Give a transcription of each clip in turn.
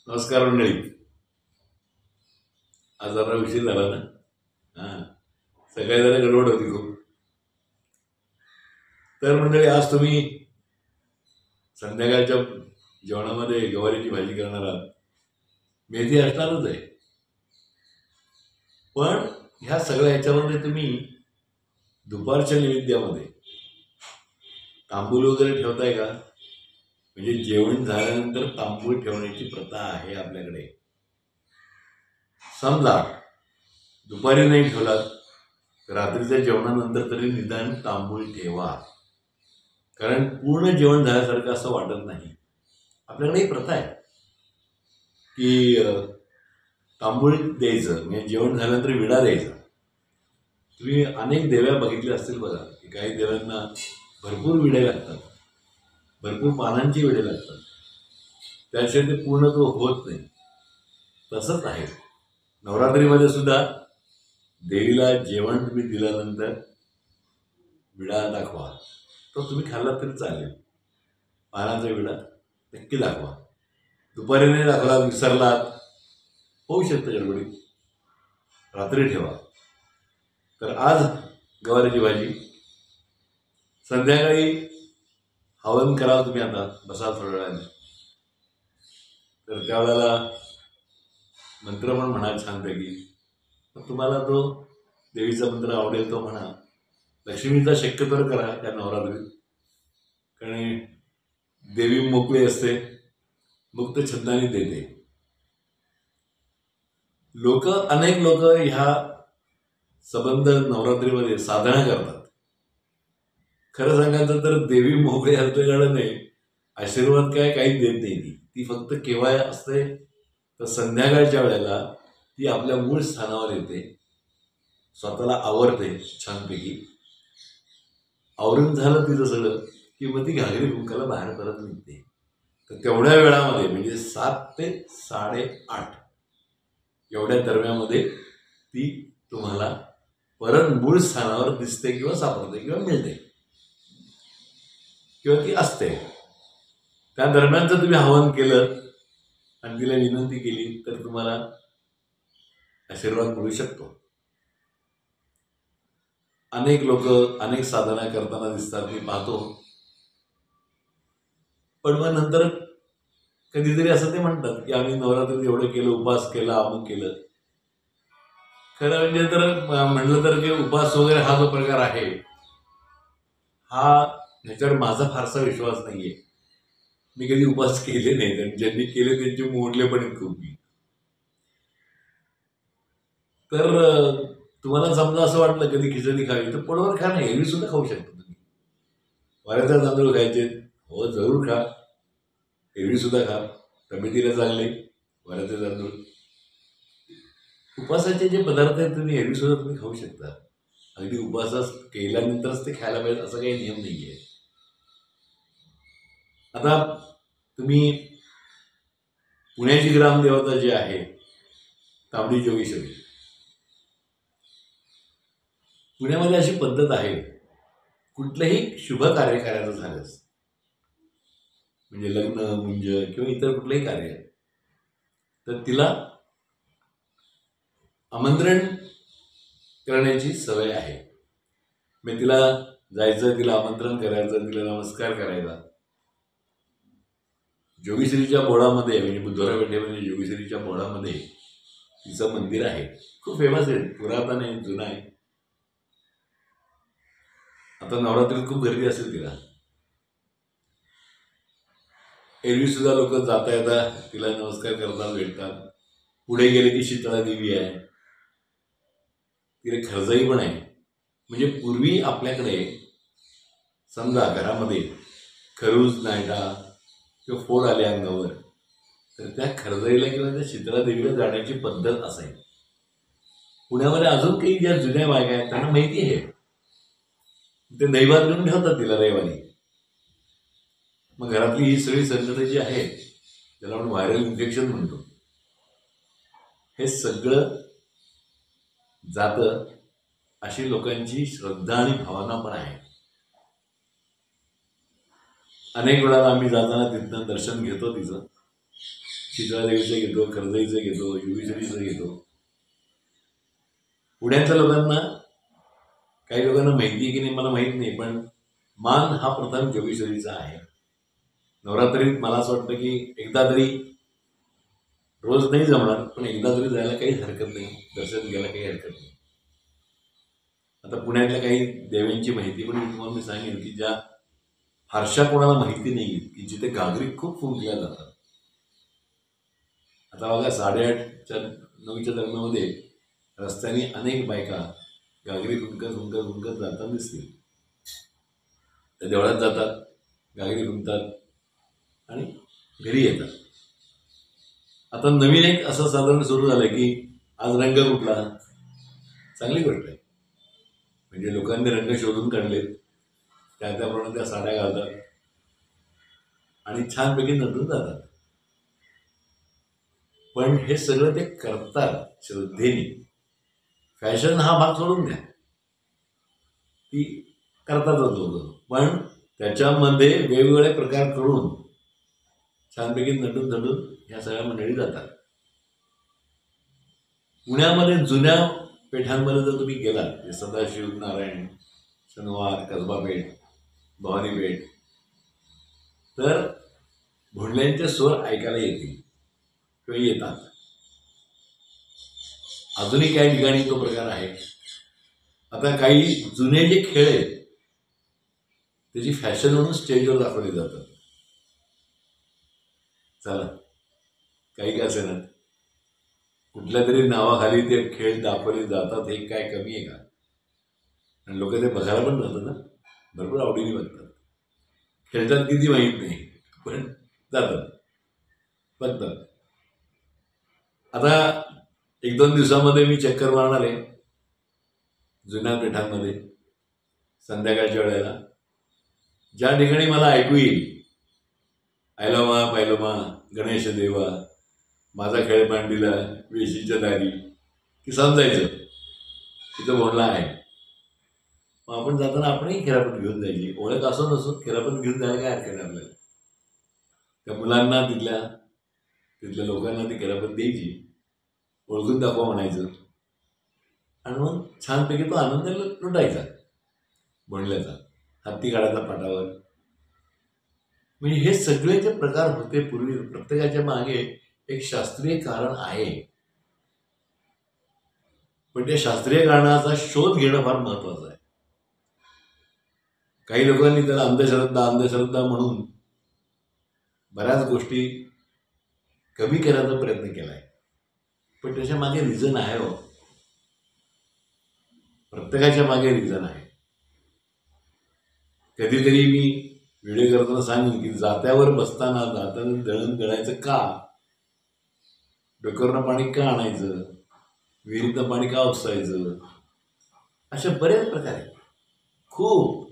नमस्कार मंडळी. आज जरा उशीर झाला ना. हां, सकाळी जरा गडबड होती खूप. तर मंडळी, आज तुम्ही संध्याकाळच्या जेवणामध्ये गवारीची भाजी करणार आहात. मेथी असणारच आहे, पण ह्या सगळ्या ह्याच्यामध्ये तुम्ही दुपारच्या नैवेद्यामध्ये तांबूल वगैरे ठेवताय का? म्हणजे जेवण झाल्यानंतर तांबूल ठेवण्याची प्रथा आहे आपल्याकडे. समजा दुपारी नाही ठेवलात, रात्रीच्या जेवणानंतर तरी निदान तांबूळ ठेवा. कारण पूर्ण जेवण झाल्यासारखं असं वाटत नाही. आपल्याकडे एक प्रथा आहे की तांबूळ द्यायचं, म्हणजे जेवण झाल्यानंतर विडा द्यायचा. तुम्ही अनेक देव्या बघितल्या असतील बघा, की काही देवांना भरपूर विडे लागतात, भरपूर पानांची विडे लागतात, त्याशिवाय ते पूर्ण तो होत नाही. तसंच आहे नवरात्रीमध्ये सुद्धा. देवीला जेवण तुम्ही दिल्यानंतर विडा दाखवा. तो तुम्ही खाल्ला तरी चालेल, पानाचा विडा नक्की दाखवा. दुपारी नाही दाखवला, विसरलात, होऊ शकतं गडबडीत, रात्री ठेवा. तर आज गवारीची भाजी, संध्याकाळी हवन करावं तुम्ही. आता बसा थोड्या वेळाने, तर त्यावेळेला मंत्र पण म्हणा छानपैकी. तुम्हाला तो देवीचा मंत्र आवडेल तो म्हणा. लक्ष्मीचा शक्यतो करा त्या नवरात्रीत, कारण देवी मोकळी असते, मुक्त छंदाने देते. अनेक लोक ह्या संबंध नवरात्रीमध्ये साधना करतात. खरं सांगायचं तर देवी मोकळी असल्याने आशीर्वाद काही देत नाही. ती फक्त केव्हा असते तर संध्याकाळच्या वेळेला ती आपल्या मूळ स्थानावर येते, स्वतःला आवरते छानपैकी. आवरून झालं तिचं सगळं की मग ती घागरी कुंकाला बाहेर परत निघते. तर तेवढ्या वेळामध्ये, म्हणजे 7 ते 8:30 एवढ्या दरम्यामध्ये ती तुम्हाला परत मूळ स्थानावर दिसते किंवा सापडते किंवा मिळते किंवा ती असते. त्या दरम्यान जर तुम्ही हवन केलं आणि तिला विनंती केली तर तुम्हाला आशीर्वाद मिळू शकतो. अनेक लोक अनेक साधना करताना दिसतात, मी पाहतो. पण मग नंतर कधीतरी असं ते म्हणतात की आम्ही नवरात्रीत एवढं केलं, उपवास केला, अमुक केलं. खरं म्हणजे तर म्हणलं तर की उपवास वगैरे हा जो प्रकार आहे, ह्याच्यावर माझा फारसा विश्वास नाहीये. मी कधी उपवास केले नाहीत, आणि ज्यांनी केले त्यांचे मोडले पण खूप. तर तुम्हाला समजा असं वाटलं कधी खिचडी खावी, तर पोटभर खा ना, एरवी सुद्धा खाऊ शकता तुम्ही. वाऱ्याचा तांदूळ खायचे, हो जरूर खा, एरवी सुद्धा खा, तब्येतीला चांगले वाऱ्याचे तांदूळ. उपवासाचे जे पदार्थ आहेत तुम्ही एरवी सुद्धा तुम्ही खाऊ शकता. अगदी उपवास केल्यानंतरच ते खायला पाहिजे असं काही नियम नाहीये. आता तुम्ही पुण्याची ग्रामदेवता जी आहे तांबडी जोगेश्वरी, पुण्यामध्ये अशी पद्धत आहे, कुठलंही शुभ कार्य करायचं झालंच, म्हणजे लग्न, मुंज किंवा इतर कुठलंही कार्य, तर तिला आमंत्रण करण्याची सवय आहे. मग तिला जायचं, तिला आमंत्रण करायचं, तिला नमस्कार करायचा. जोगेश्वरीच्या बोळामध्ये, म्हणजे बुधवारा पेठेमध्ये जोगेश्वरीच्या बोळामध्ये तिचं मंदिर आहे. खूप फेमस आहे, पुरातन आहे, जुना आहे. आता नवरात्रीत खूप गर्दी असेल तिला. एरवी सुद्धा लोक जाता येता तिला नमस्कार करतात, भेटतात. पुढे गेले की शीतळा देवी आहे, तिथे खरजाई पण आहे. म्हणजे पूर्वी आपल्याकडे समजा घरामध्ये खरूज, नायडा किंवा फोड आले अंगावर, तर त्या खरजाईला किंवा त्या शीतळा देवीला जाण्याची पद्धत असायची. पुण्यामध्ये अजून काही ज्या जुन्या बायका आहेत त्यांना माहिती आहे, ते दैवात घेऊन ठेवतात तिला रविवारी. मग घरातली ही सगळी संकटं जी आहेत, ज्याला आपण व्हायरल इन्फेक्शन म्हणतो, हे सगळं जातं. अशी लोकांची श्रद्धा आणि भावना पण आहे. अनेक वेळा आम्ही जाताना तिथनं दर्शन घेतो तिचं. चित्रादेवीचं घेतो, कर्जईचं घेतो, योगेश्वरीचं घेतो. पुण्याच्या लोकांना, काही लोकांना माहिती आहे की नाही मला माहीत नाही, पण मान हा प्रथम योगेश्वरीचा आहे. नवरात्रीत मला असं वाटतं की एकदा तरी, रोज नाही जमणार पण एकदा तरी जायला काही हरकत नाही, दर्शन घ्यायला काही हरकत नाही. आता पुण्यातल्या काही देवींची माहिती पण तुम्हाला मी सांगेन की ज्या फारशा कोणाला माहिती नाही, की जिथे घागरी खूप फुंकल्या जातात. आता बघा 8:30च्या 9च्या दरम्यानमध्ये रस्त्याने अनेक बायका घागरी फुंकत फुंकत फुंकत जाताना दिसतील. त्या देवळात जातात, घागरी फुंकतात आणि घरी येतात. आता नवीन एक असं साधारण सुरू झालं की आज रंग कुठला, चांगली गोष्ट आहे. म्हणजे लोकांनी रंग शोधून काढलेत, त्याप्रमाणे त्या साड्या घालतात आणि छानपैकी नटून जातात. पण हे सगळं ते करतात श्रद्धेने. फॅशन हा भाग सोडून द्या, ती करतातच लोक, पण त्याच्यामध्ये वेगवेगळे प्रकार करून छानपैकी नटून नटून ह्या सगळ्या मंडळी जातात. पुण्यामध्ये जुन्या पेठांमध्ये जर तुम्ही गेलात, सदाशिव, नारायण, शनिवार, कसबा पेठ, भवानी पेठ, तर भोंडल्यांचे स्वर ऐकायला येतील किंवा येतात. अजूनही काही ठिकाणी तो प्रकार आहे. आता काही जुने जे खेळ आहेत त्याची फॅशन म्हणून स्टेजवर दाखवली जातात. चला, काही का असेना, कुठल्या तरी नावाखाली ते खेळ दाखवले जातात, हे काय कमी आहे का? आणि लोक ते बघायला पण जातात ना, भरपूर आवडीने बघतात. खेळतात किती माहीत नाही, पण जातात, बघतात. आता 1-2 दिवसामध्ये मी चक्कर मारणार आहे जुन्या पेठांमध्ये संध्याकाळच्या वेळेला. ज्या ठिकाणी मला ऐकू येईल, ऐलोमा पैलोमा गणेश देवा, माझा खेळ मांडीला वेशीच्या दारी, की समजायचं तिथं भोंडला आहे. मग आपण जाताना आपणही खेळापण घेऊन जायची. ओळख असो नसो, खेळापण घेऊन जायला काय हरकत आहे आपल्याला. त्या मुलांना, तिथल्या लोकांना ती खेळापण द्यायची, ओळखून दाखवा म्हणायचं, आणि मग छानपैकी तो आनंद लुटायचा भोंडल्याचा, हत्ती काढायचा पाटावर. म्हणजे हे सगळे जे प्रकार होते पूर्वी, प्रत्येकाच्या मागे एक शास्त्रीय कारण आहे. पण त्या शास्त्रीय कारणाचा शोध घेणं फार महत्वाचं आहे. काही लोकांनी त्याला अंधश्रद्धा म्हणून बऱ्याच गोष्टी कमी करायचा प्रयत्न केलाय, पण त्याच्या मागे रिझन आहे हो. प्रत्येकाच्या मागे रिझन आहे. कधीतरी मी व्हिडिओ करताना सांगेन की जात्यावर बसताना जाताना दळण दळायचं का, डोक्यावरनं पाणी का आणायचं, विहिरीतनं पाणी का उपसायचं, अशा बरेच प्रकार आहेत खूप,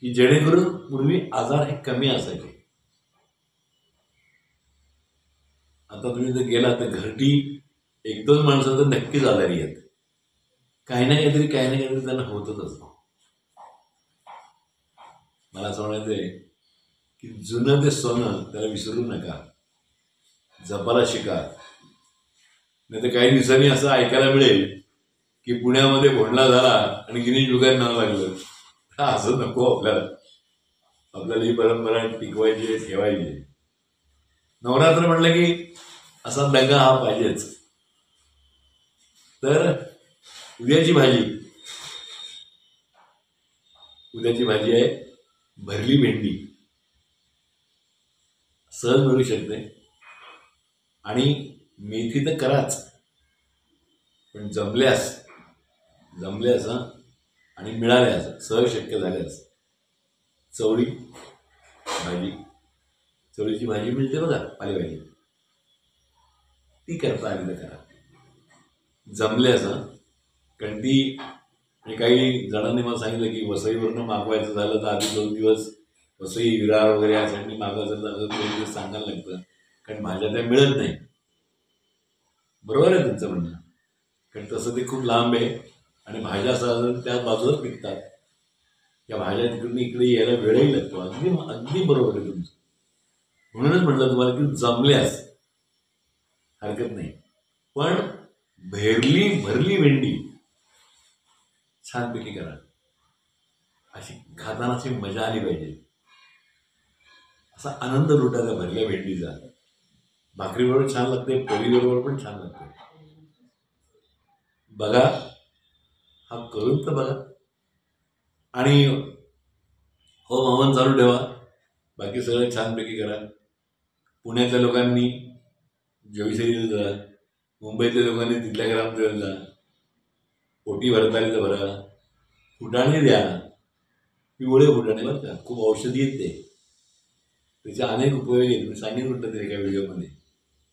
की जेणेकरून पूर्वी आजार हे कमी असायचे. आता तुम्ही जर गेला तर घरटी 1-2 माणसं तर नक्कीच आजारी आहेत. काही ना काहीतरी त्यांना होतच असतं. मला असं म्हणायचंय की जुनं ते सोनं त्याला विसरू नका, जपायला शिका. नाही तर काही दिवसांनी असं ऐकायला मिळेल की पुण्यामध्ये भोंडला झाला आणि गिनीज बुकात नाव लागलं. असं नको आपल्याला. आपल्याला ही परंपरा टिकवायची, ठेवायची. नवरात्र म्हटलं की असा दंगा हा पाहिजेच. तर उद्याची भाजी आहे भरली भेंडी. सहज मिळू शकते, आणि मेथी तर कराच, पण जमल्यास आणि मिळाल्यास, सहज शक्य झाल्यास चवळीची भाजी मिळते बघा, पालेभाजी, ती करता आली तर करा. जमल्यास, कारण ती, काही जणांनी मला सांगितलं की वसईवरनं मागवायचं झालं तर आधी 2 दिवस वसई, विरार वगैरे यासाठी मागवायचं झालं 2 दिवस सांगायला लागतं, कारण भाज्या त्या मिळत नाही. बरोबर आहे तुमचं म्हणणं, कारण तसं ते खूप लांब आहे आणि भाज्या साधारण त्या बाजूलाच पिकतात. त्या भाज्या तिकडून इकडे यायला वेळही लागतो. अगदी बरोबर आहे तुमचं. म्हणूनच म्हटलं तुम्हाला की जमल्यास हरकत नाही. पण भरली भेंडी छानपैकी करा. अशी खाताना अशी मजा आली पाहिजे, असा आनंद लुटायचा भरल्या भेंडीचा. भाकरीबरोबर छान लागते, पोळीबरोबर पण छान लागते. बघा, हा करून तर बघा. आणि हो हवन चालू ठेवा, बाकी सगळं छानपैकी करा. पुण्यातल्या लोकांनी जोईसरीला जा, मुंबईतल्या लोकांनी तिथल्या ग्रामदेवला जा, पोटी भरताली तर भरा, फुटाणे द्या. पिवळे फुटाणे बरं का, खूप औषधी आहेत ते, त्याचे अनेक उपयोग आहेत. मी सांगितलं होतं ते एका व्हिडिओमध्ये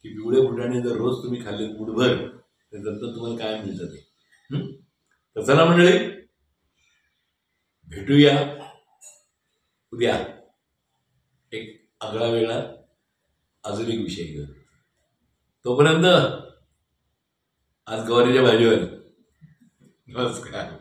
की पिवळे फुटाणे जर रोज तुम्ही खाल्ले मुठभर तर नंतर तुम्हाला काय मिळतं ते. तर चला मंडळी, भेटूया उद्या एक आगळा वेगळा अजून एक विषय घेऊन. तोपर्यंत आज गवारीच्या भाजीवर. नमस्कार.